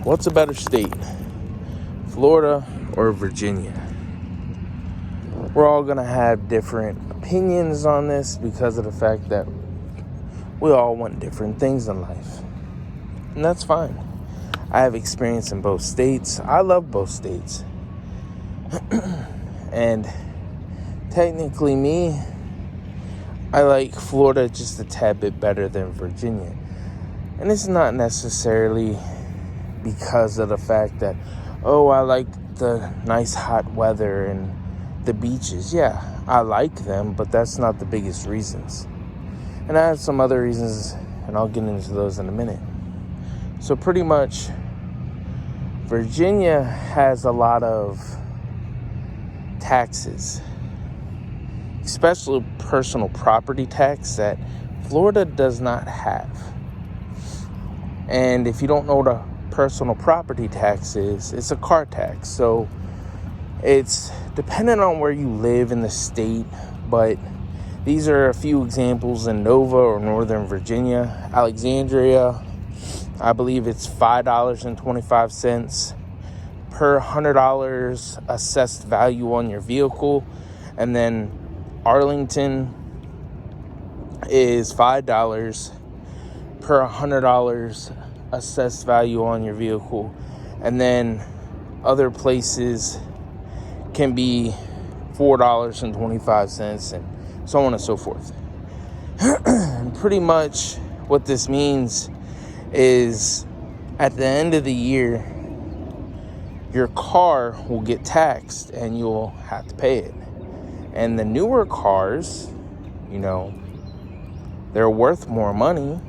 What's a better state, Florida or Virginia? We're all going to have different opinions on this because of the fact that we all want different things in life. And that's fine. I have experience in both states. I love both states. And technically I like Florida just a tad bit better than Virginia. And it's not necessarily because of the fact that, I like the nice hot weather and the beaches. Yeah, I like them, but that's not the biggest reasons. And I have some other reasons, and I'll get into those in a minute. So pretty much, Virginia has a lot of taxes, especially personal property tax that Florida does not have. And if you don't know what a personal property tax is, it's a car tax. So it's dependent on where you live in the state, but these are a few examples in Nova or Northern Virginia. Alexandria, I believe it's $5.25 per $100 assessed value on your vehicle. And then Arlington is $5 per $100 assessed value on your vehicle. And then other places can be $4.25 and so on and so forth. And pretty much what this means is at the end of the year, your car will get taxed and you'll have to pay it. And the newer cars, they're worth more money.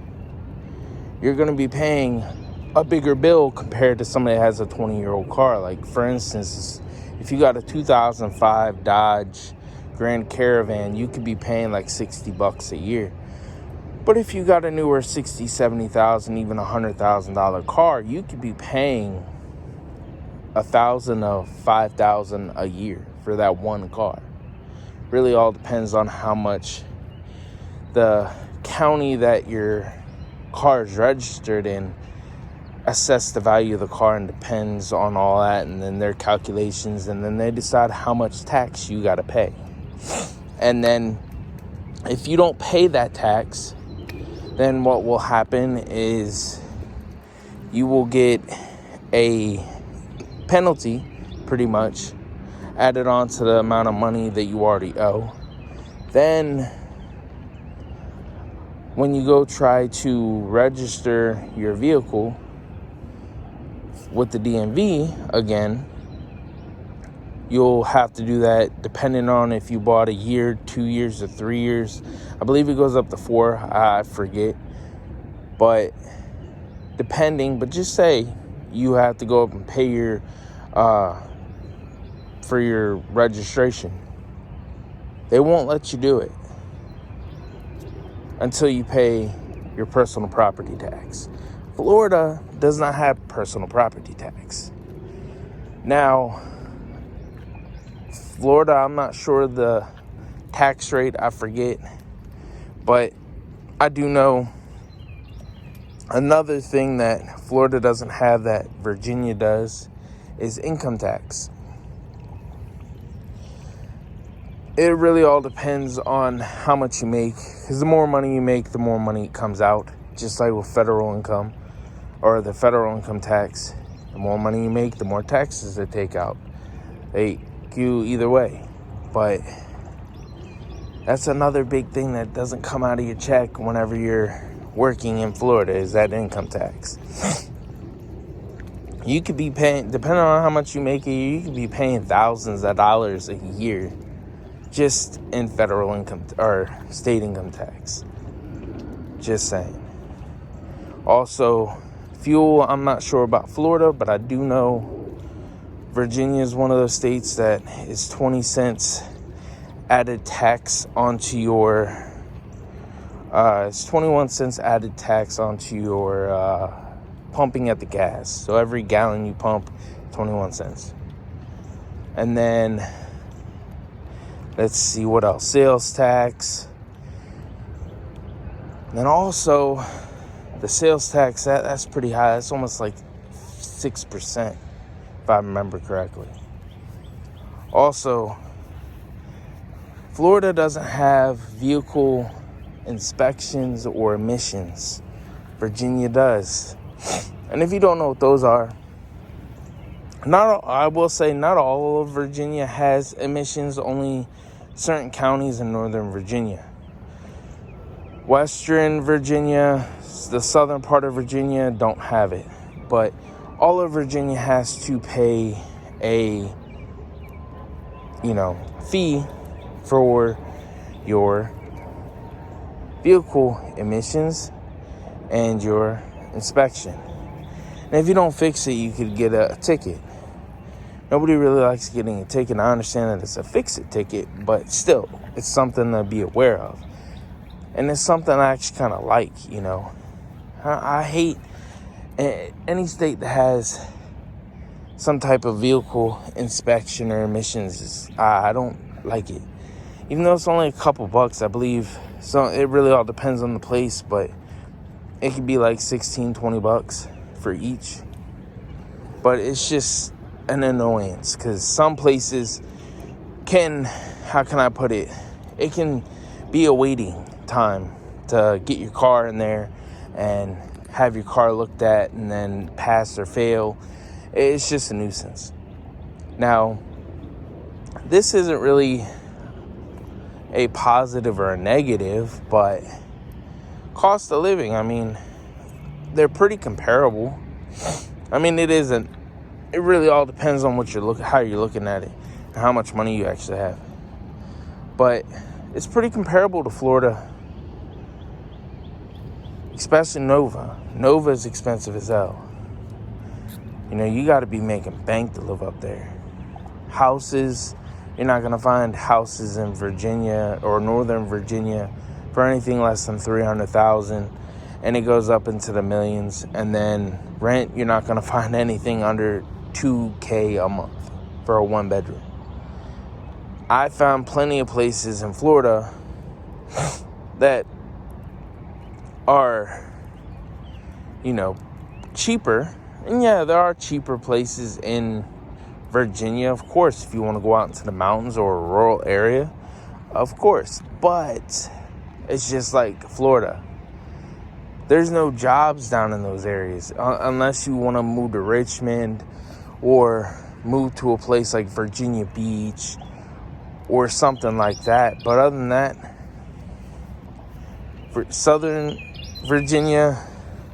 You're going to be paying a bigger bill compared to somebody that has a 20-year-old car. Like, for instance, if you got a 2005 Dodge Grand Caravan, you could be paying like $60 a year. But if you got a newer $60,000, $70,000, even $100,000 car, you could be paying $1,000 or $5,000 a year for that one car. Really all depends on how much the county that your car is registered in assess the value of the car, and depends on all that, and then their calculations, and then they decide how much tax you got to pay. And then if you don't pay that tax, then what will happen is you will get a penalty, pretty much, added on to the amount of money that you already owe. Then when you go try to register your vehicle with the DMV again, you'll have to do that depending on if you bought a year, 2 years, or 3 years. I believe it goes up to 4. I forget. But just say you have to go up and pay your for your registration. They won't let you do it until you pay your personal property tax. Florida does not have personal property tax. Now, Florida, I'm not sure the tax rate, I forget. But I do know another thing that Florida doesn't have that Virginia does is income tax. It really all depends on how much you make, because the more money you make, the more money comes out, just like with federal income or the federal income tax. The more money you make, the more taxes they take out. They you either way. But that's another big thing that doesn't come out of your check whenever you're working in Florida, is that income tax. You could be paying, depending on how much you make a year, you could be paying thousands of dollars a year just in federal income or state income tax. Just saying. Also, fuel, I'm not sure about Florida, but I do know Virginia is one of those states that is 20 cents added tax onto your, it's 21 cents added tax onto your pumping at the gas. So every gallon you pump, 21 cents. And then, let's see what else. Sales tax. And then also, the sales tax, that's pretty high. It's almost like 6%, if I remember correctly. Also, Florida doesn't have vehicle inspections or emissions. Virginia does. And if you don't know what those are, I will say not all of Virginia has emissions, only certain counties in Northern Virginia. Western Virginia, the southern part of Virginia, don't have it. But all of Virginia has to pay a, fee for your vehicle emissions and your inspection. And if you don't fix it, you could get a ticket. Nobody really likes getting a ticket. I understand that it's a fix-it ticket, but still, it's something to be aware of. And it's something I actually kind of like, I hate any state that has some type of vehicle inspection or emissions. I don't like it. Even though it's only a couple bucks, I believe. So it really all depends on the place, but it could be like 16, 20 bucks for each. But it's just an annoyance because some places how can I put it? It can be a waiting time to get your car in there and have your car looked at and then pass or fail. It's just a nuisance. Now, this isn't really a positive or a negative, but cost of living, they're pretty comparable. It isn't. It really all depends on how you're looking at it and how much money you actually have. But it's pretty comparable to Florida, especially Nova. Nova is expensive as hell. You got to be making bank to live up there. Houses, you're not going to find houses in Virginia or Northern Virginia for anything less than $300,000, and it goes up into the millions. And then rent, you're not going to find anything under $2,000 a month for a one bedroom. I found plenty of places in Florida that are, cheaper. And yeah, there are cheaper places in Virginia, of course, if you want to go out into the mountains or a rural area, of course. But it's just like Florida. There's no jobs down in those areas unless you want to move to Richmond or move to a place like Virginia Beach or something like that. But other than that, for Southern Virginia,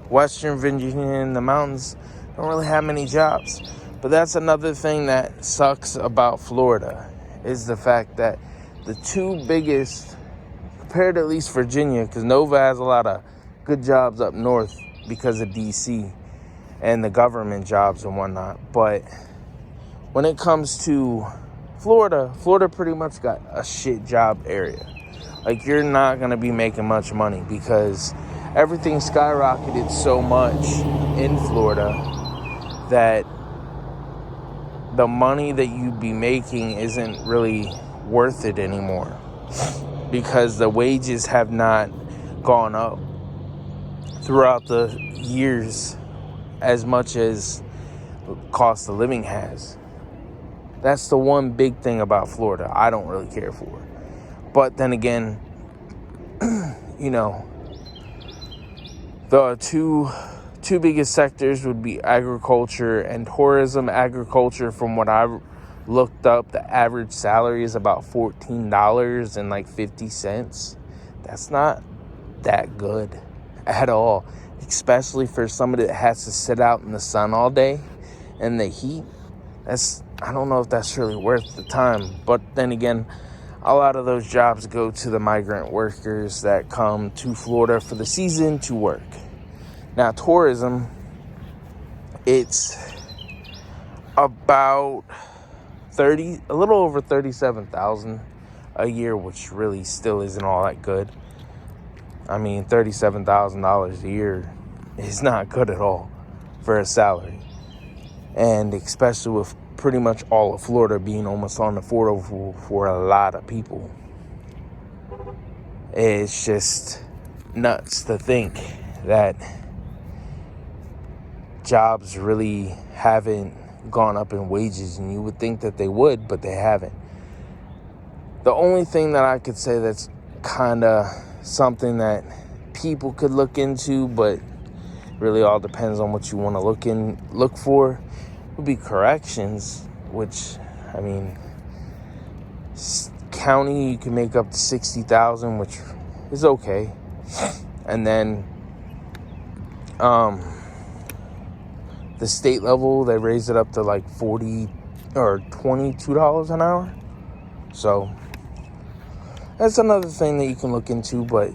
Western Virginia, and the mountains don't really have many jobs. But that's another thing that sucks about Florida, is the fact that the two biggest, compared to at least Virginia, because Nova has a lot of good jobs up north because of DC and the government jobs and whatnot. But when it comes to Florida pretty much got a shit job area. Like, you're not going to be making much money because everything skyrocketed so much in Florida that the money that you'd be making isn't really worth it anymore because the wages have not gone up throughout the years as much as cost of living has. That's the one big thing about Florida I don't really care for. But then again, the two biggest sectors would be agriculture and tourism. Agriculture, from what I looked up, the average salary is about $14.50. That's not that good at all, especially for somebody that has to sit out in the sun all day and the heat. I don't know if that's really worth the time. But then again, a lot of those jobs go to the migrant workers that come to Florida for the season to work. Now, tourism, it's about a little over $37,000 a year, which really still isn't all that good. $37,000 a year is not good at all for a salary. And especially with pretty much all of Florida being almost unaffordable for a lot of people. It's just nuts to think that jobs really haven't gone up in wages, and you would think that they would, but they haven't. The only thing that I could say that's kind of something that people could look into, but really all depends on what you want to look for, would be corrections, which, I mean, county you can make up to $60,000, which is okay. And then the state level, they raised it up to like $40 or $22 an hour. So that's another thing that you can look into. But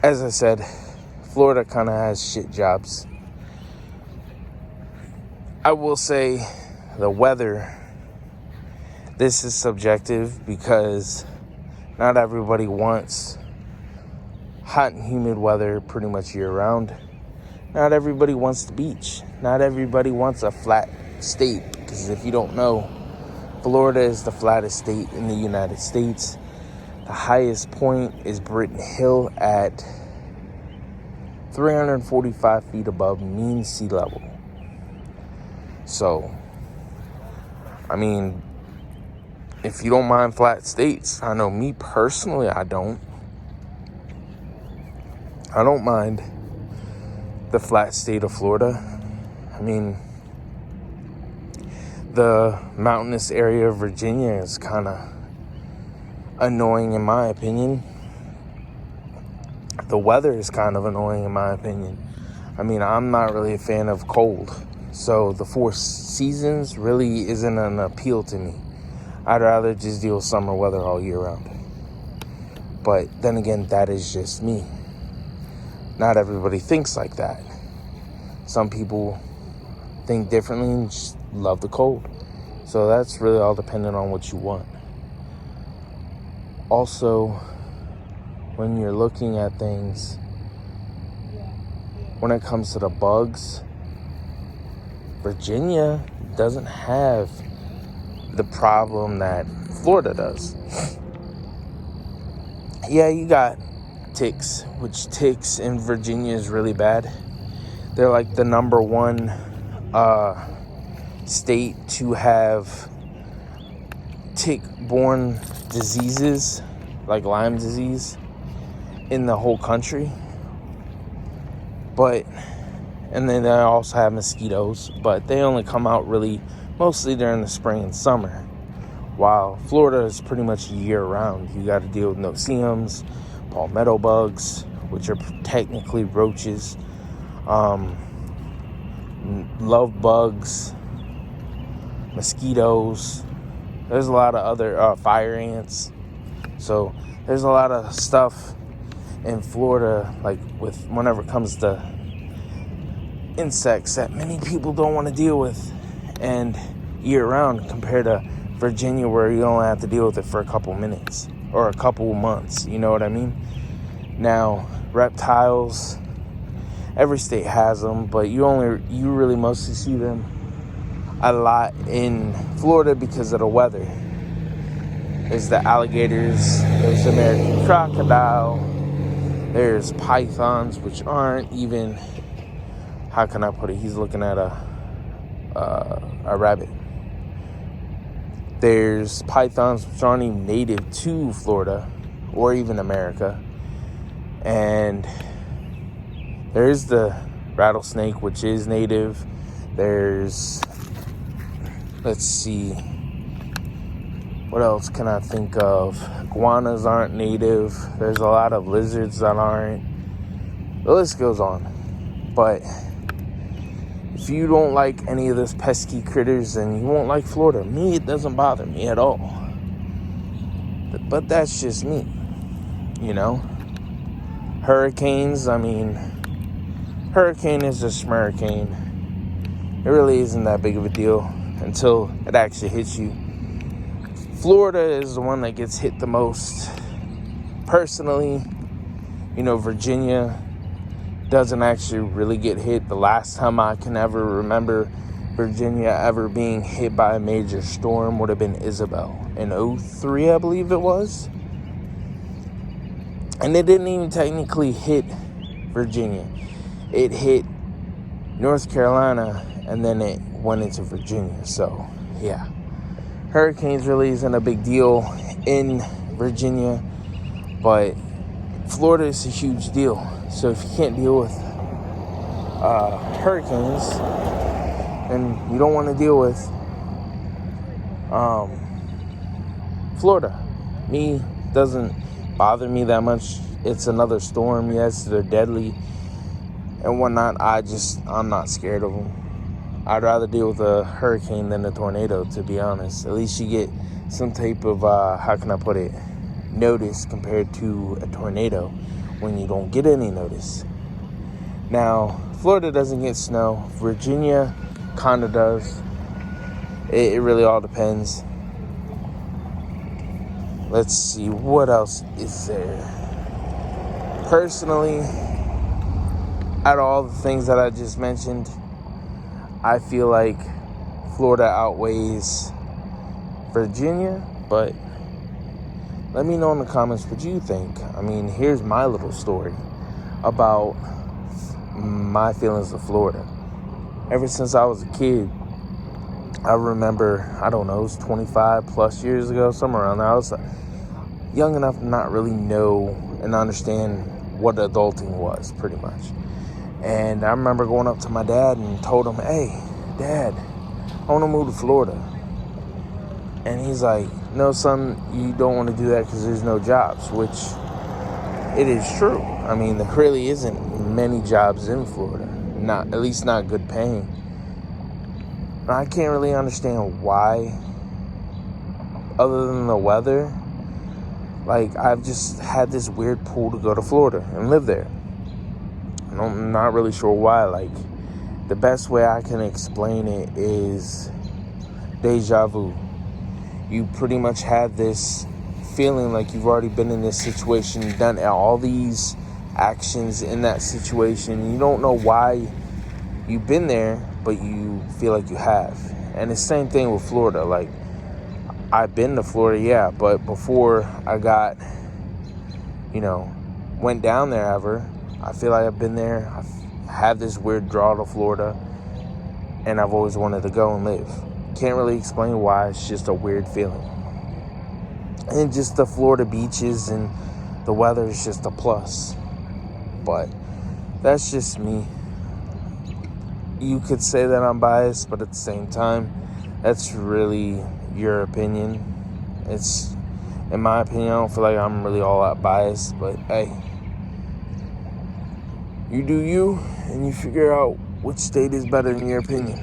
as I said, Florida kind of has shit jobs. I will say the weather, this is subjective because not everybody wants hot and humid weather pretty much year round. Not everybody wants the beach. Not everybody wants a flat state, because if you don't know, Florida is the flattest state in the United States. The highest point is Britton Hill at 345 feet above mean sea level. So, I mean, if you don't mind flat states, I know me personally, I don't mind the flat state of Florida. I mean, the mountainous area of Virginia is kind of annoying in my opinion. The weather is kind of annoying in my opinion. I mean, I'm not really a fan of cold. So the 4 seasons really isn't an appeal to me. I'd rather just deal with summer weather all year round. But then again, that is just me. Not everybody thinks like that. Some people think differently and just love the cold. So that's really all dependent on what you want. Also, when you're looking at things, when it comes to the bugs, Virginia doesn't have the problem that Florida does. Yeah, you got ticks, which ticks in Virginia is really bad. They're like the number one state to have tick-borne diseases, like Lyme disease, in the whole country. And then they also have mosquitoes, but they only come out really mostly during the spring and summer, while Florida is pretty much year-round. You got to deal with no-see-ums, palmetto bugs, which are technically roaches, love bugs, mosquitoes. There's a lot of other fire ants. So there's a lot of stuff in Florida, like with whenever it comes to insects, that many people don't want to deal with and year-round, compared to Virginia, where you only have to deal with it for a couple minutes or a couple months. You know what I mean? Now, reptiles, every state has them, but you really mostly see them a lot in Florida because of the weather. There's the alligators, there's the American crocodile, there's pythons, which aren't even, how can I put it? He's looking at a rabbit. There's pythons which aren't even native to Florida or even America. And there's the rattlesnake, which is native. There's, let's see, what else can I think of? Iguanas aren't native. There's a lot of lizards that aren't. The list goes on. But if you don't like any of those pesky critters, then you won't like Florida. Me, it doesn't bother me at all. But that's just me, you know? Hurricanes, I mean, hurricane is just hurricane. It really isn't that big of a deal until it actually hits you. Florida is the one that gets hit the most. Personally, you know, Virginia doesn't actually really get hit. The last time I can ever remember Virginia ever being hit by a major storm would have been Isabel in 2003, I believe it was. And it didn't even technically hit Virginia. It hit North Carolina, and then it went into Virginia. So, yeah. Hurricanes really isn't a big deal in Virginia, but Florida is a huge deal. So if you can't deal with hurricanes, and you don't want to deal with Florida. Me, doesn't bother me that much. It's another storm. Yes, they're deadly and whatnot. I'm not scared of them. I'd rather deal with a hurricane than a tornado, to be honest. At least you get some type of, notice compared to a tornado when you don't get any notice. Now, Florida doesn't get snow. Virginia kind of does. It really all depends. Let's see, what else is there? Personally, out of all the things that I just mentioned, I feel like Florida outweighs Virginia, but let me know in the comments what you think. I mean, here's my little story about my feelings of Florida. Ever since I was a kid, I remember, it was 25 plus years ago, somewhere around there. I was young enough to not really know and understand what adulting was, pretty much. And I remember going up to my dad and told him, "Hey, Dad, I want to move to Florida." And he's like, "No, son, you don't want to do that because there's no jobs," which it is true. I mean, there really isn't many jobs in Florida, at least not good paying. And I can't really understand why, other than the weather. Like, I've just had this weird pull to go to Florida and live there. And I'm not really sure why. Like, the best way I can explain it is deja vu. You pretty much have this feeling like you've already been in this situation, done all these actions in that situation. You don't know why you've been there, but you feel like you have. And it's the same thing with Florida. Like, I've been to Florida, yeah, but before I went down there ever, I feel like I've been there. I've had this weird draw to Florida, and I've always wanted to go and live. Can't really explain why. It's just a weird feeling. And just the Florida beaches and the weather is just a plus. But that's just me. You could say that I'm biased, but at the same time, that's really your opinion. It's, in my opinion, I don't feel like I'm really all that biased, but hey, you do you, and you figure out which state is better in your opinion.